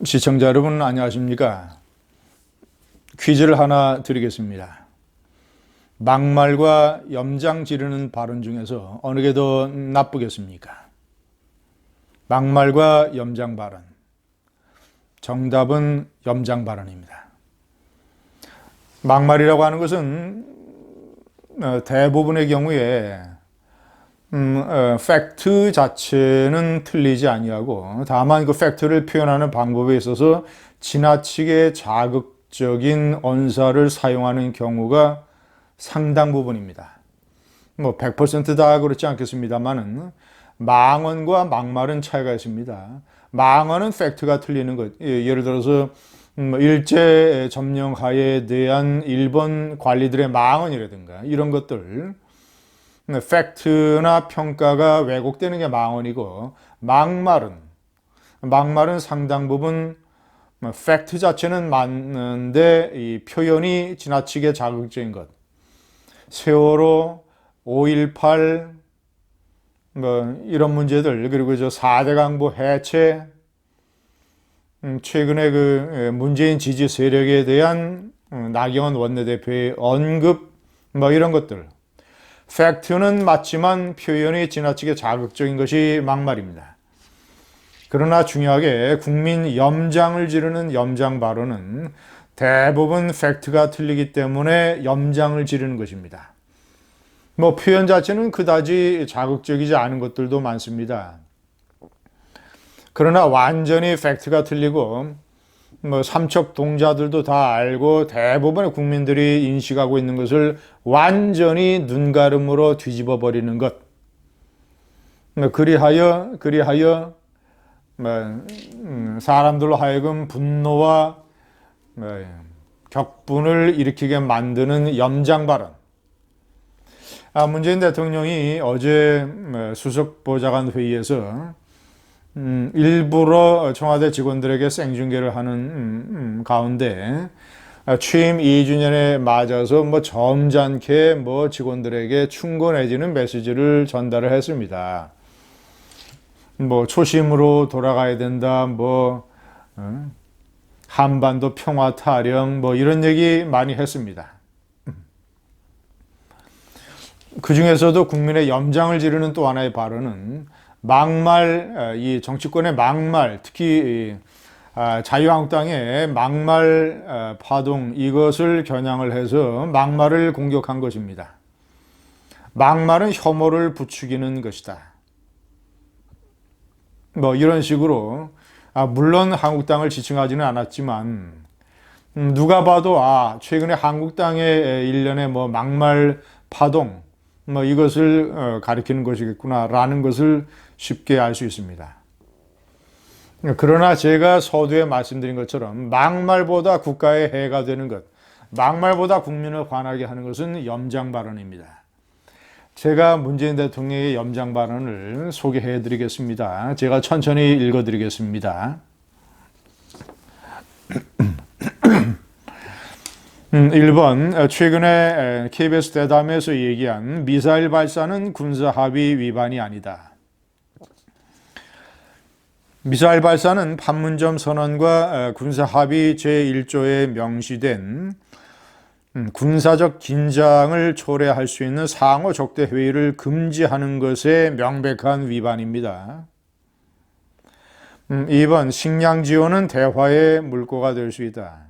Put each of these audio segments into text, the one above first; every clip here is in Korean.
시청자 여러분 안녕하십니까? 퀴즈를 하나 드리겠습니다. 막말과 염장 지르는 발언 중에서 어느 게 더 나쁘겠습니까? 막말과 염장 발언. 정답은 염장 발언입니다. 막말이라고 하는 것은 대부분의 경우에 팩트 자체는 틀리지 아니하고 다만 그 팩트를 표현하는 방법에 있어서 지나치게 자극적인 언사를 사용하는 경우가 상당 부분입니다. 100%다 그렇지 않겠습니다만은 망언과 막말은 차이가 있습니다. 망언은 팩트가 틀리는 것. 예를 들어서 일제 점령하에 대한 일본 관리들의 망언이라든가 이런 것들 팩트나 평가가 왜곡되는 게 망언이고 막말은 상당 부분 팩트 자체는 맞는데 이 표현이 지나치게 자극적인 것. 세월호, 5.18 이런 문제들 그리고 저 4대 강보 해체 최근에 그 문재인 지지 세력에 대한 나경원 원내대표의 언급 이런 것들 팩트는 맞지만 표현이 지나치게 자극적인 것이 막말입니다. 그러나 중요하게 국민 염장을 지르는 염장 발언은 대부분 팩트가 틀리기 때문에 염장을 지르는 것입니다. 표현 자체는 그다지 자극적이지 않은 것들도 많습니다. 그러나 완전히 팩트가 틀리고 삼척 동자들도 다 알고 대부분의 국민들이 인식하고 있는 것을 완전히 눈가름으로 뒤집어 버리는 것. 그리하여 사람들로 하여금 분노와 격분을 일으키게 만드는 염장 발언. 문재인 대통령이 어제 수석보좌관 회의에서 일부러 청와대 직원들에게 생중계를 하는 가운데 취임 2주년에 맞아서 점잖게 직원들에게 충고 내지는 메시지를 전달을 했습니다. 초심으로 돌아가야 된다, 한반도 평화 타령, 이런 얘기 많이 했습니다. 그 중에서도 국민의 염장을 지르는 또 하나의 발언은 막말, 이 정치권의 막말, 특히 자유한국당의 막말 파동 이것을 겨냥을 해서 막말을 공격한 것입니다. 막말은 혐오를 부추기는 것이다. 이런 식으로 물론 한국당을 지칭하지는 않았지만 누가 봐도 최근에 한국당의 일련의 막말 파동 이것을 가리키는 것이겠구나 라는 것을 쉽게 알 수 있습니다. 그러나 제가 서두에 말씀드린 것처럼 막말보다 국가에 해가 되는 것, 막말보다 국민을 화나게 하는 것은 염장 발언입니다. 제가 문재인 대통령의 염장 발언을 소개해 드리겠습니다. 제가 천천히 읽어 드리겠습니다. 1번, 최근에 KBS 대담에서 얘기한 미사일 발사는 군사합의 위반이 아니다. 미사일 발사는 판문점 선언과 군사합의 제1조에 명시된 군사적 긴장을 초래할 수 있는 상호 적대 회의를 금지하는 것에 명백한 위반입니다. 2번, 식량 지원은 대화의 물꼬가 될 수 있다.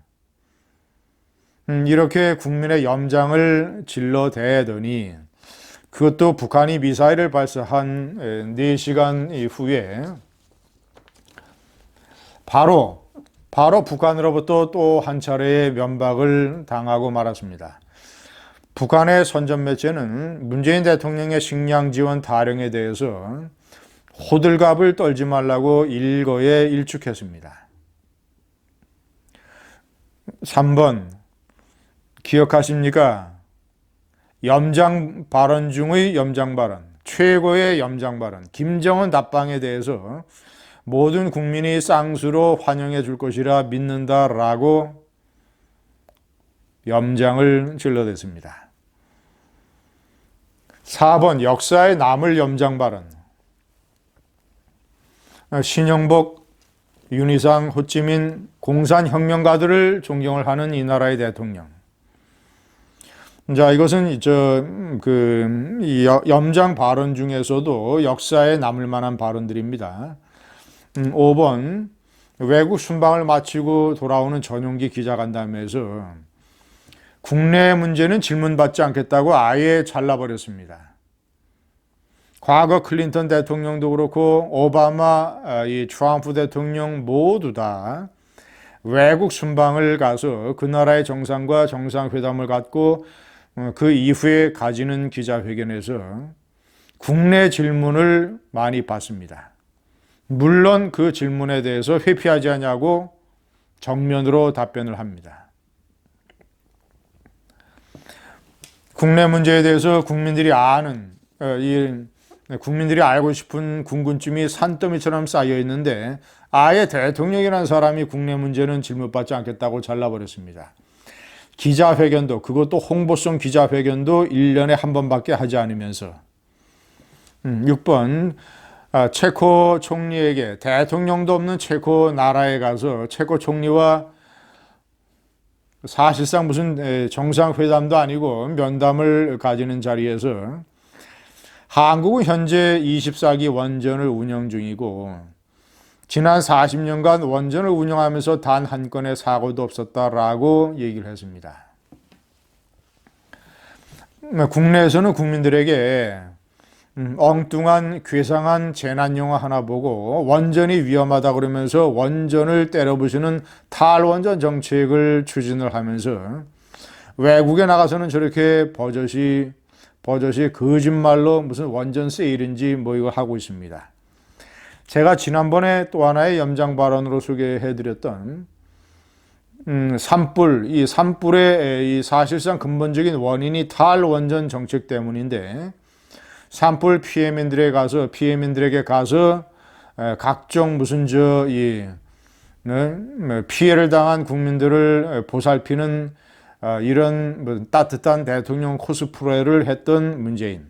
이렇게 국민의 염장을 질러대더니 그것도 북한이 미사일을 발사한 4시간 이후에 바로 북한으로부터 또 한 차례의 면박을 당하고 말았습니다. 북한의 선전 매체는 문재인 대통령의 식량 지원 타령에 대해서 호들갑을 떨지 말라고 일거에 일축했습니다. 3번, 기억하십니까? 염장 발언 중의 염장 발언, 최고의 염장 발언, 김정은 답방에 대해서 모든 국민이 쌍수로 환영해 줄 것이라 믿는다라고 염장을 질러댔습니다. 4번, 역사에 남을 염장 발언. 신영복 윤희상, 호찌민 공산혁명가들을 존경을 하는 이 나라의 대통령. 자, 이것은 이 염장 발언 중에서도 역사에 남을 만한 발언들입니다. 5번 외국 순방을 마치고 돌아오는 전용기 기자간담회에서 국내 문제는 질문받지 않겠다고 아예 잘라버렸습니다. 과거 클린턴 대통령도 그렇고 오바마, 이 트럼프 대통령 모두 다 외국 순방을 가서 그 나라의 정상과 정상회담을 갖고 그 이후에 가지는 기자회견에서 국내 질문을 많이 받습니다. 물론 그 질문에 대해서 회피하지 않냐고 정면으로 답변을 합니다. 국내 문제에 대해서 국민들이 알고 싶은 궁금증이 산더미처럼 쌓여 있는데 아예 대통령이라는 사람이 국내 문제는 질문받지 않겠다고 잘라버렸습니다. 기자회견도, 그것도 홍보성 기자회견도 1년에 한 번밖에 하지 않으면서 6번 체코 총리에게, 대통령도 없는 체코 나라에 가서 체코 총리와 사실상 무슨 정상회담도 아니고 면담을 가지는 자리에서 한국은 현재 24기 원전을 운영 중이고 지난 40년간 원전을 운영하면서 단 한 건의 사고도 없었다라고 얘기를 했습니다. 국내에서는 국민들에게 엉뚱한 괴상한 재난영화 하나 보고 원전이 위험하다 그러면서 원전을 때려부수는 탈원전 정책을 추진을 하면서 외국에 나가서는 저렇게 버젓이 거짓말로 무슨 원전 세일인지 뭐 이거 하고 있습니다. 제가 지난번에 또 하나의 염장 발언으로 소개해드렸던 산불, 이 산불의 사실상 근본적인 원인이 탈원전 정책 때문인데 산불 피해민들에게 가서 각종 무슨 피해를 당한 국민들을 보살피는 이런 따뜻한 대통령 코스프레를 했던 문재인.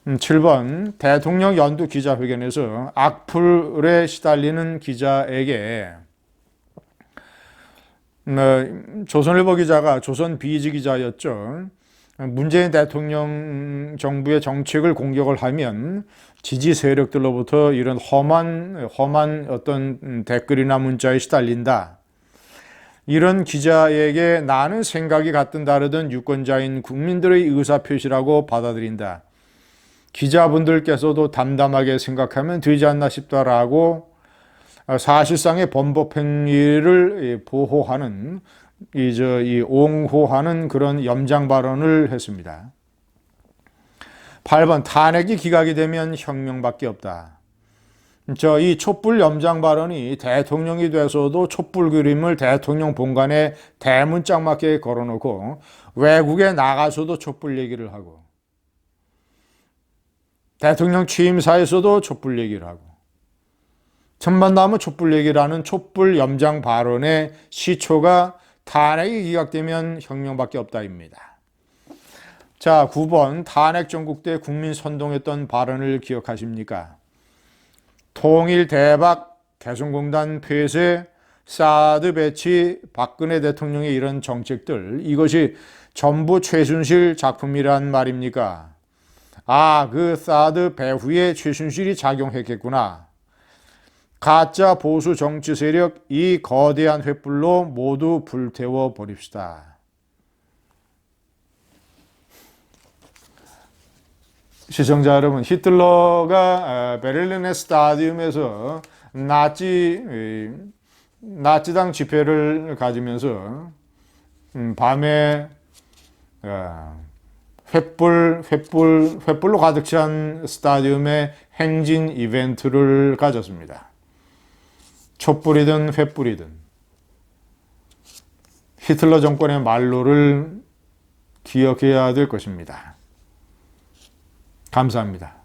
7번 대통령 연두 기자회견에서 악플에 시달리는 기자에게 조선일보 기자가 조선 비즈 기자였죠. 문재인 대통령 정부의 정책을 공격을 하면 지지 세력들로부터 이런 험한 어떤 댓글이나 문자에 시달린다. 이런 기자에게 나는 생각이 같든 다르든 유권자인 국민들의 의사표시라고 받아들인다. 기자분들께서도 담담하게 생각하면 되지 않나 싶다라고 사실상의 범법 행위를 보호하는, 옹호하는 그런 염장 발언을 했습니다. 8번 탄핵이 기각이 되면 혁명밖에 없다. 이 촛불 염장 발언이 대통령이 돼서도 촛불 그림을 대통령 본관에 대문짝맞게 걸어놓고 외국에 나가서도 촛불 얘기를 하고 대통령 취임사에서도 촛불 얘기를 하고 천만 나면 촛불 얘기라는 촛불 염장 발언의 시초가 탄핵이 기각되면 혁명밖에 없다입니다. 자, 9번 탄핵 정국 때 국민 선동했던 발언을 기억하십니까? 통일 대박, 개성공단 폐쇄, 사드 배치, 박근혜 대통령의 이런 정책들, 이것이 전부 최순실 작품이란 말입니까? 그 사드 배후에 최순실이 작용했겠구나. 가짜 보수 정치 세력 이 거대한 횃불로 모두 불태워 버립시다. 시청자 여러분, 히틀러가 베를린의 스타디움에서 나치당 집회를 가지면서 밤에 횃불로 가득 찬 스타디움에 행진 이벤트를 가졌습니다. 촛불이든 횃불이든 히틀러 정권의 말로를 기억해야 될 것입니다. 감사합니다.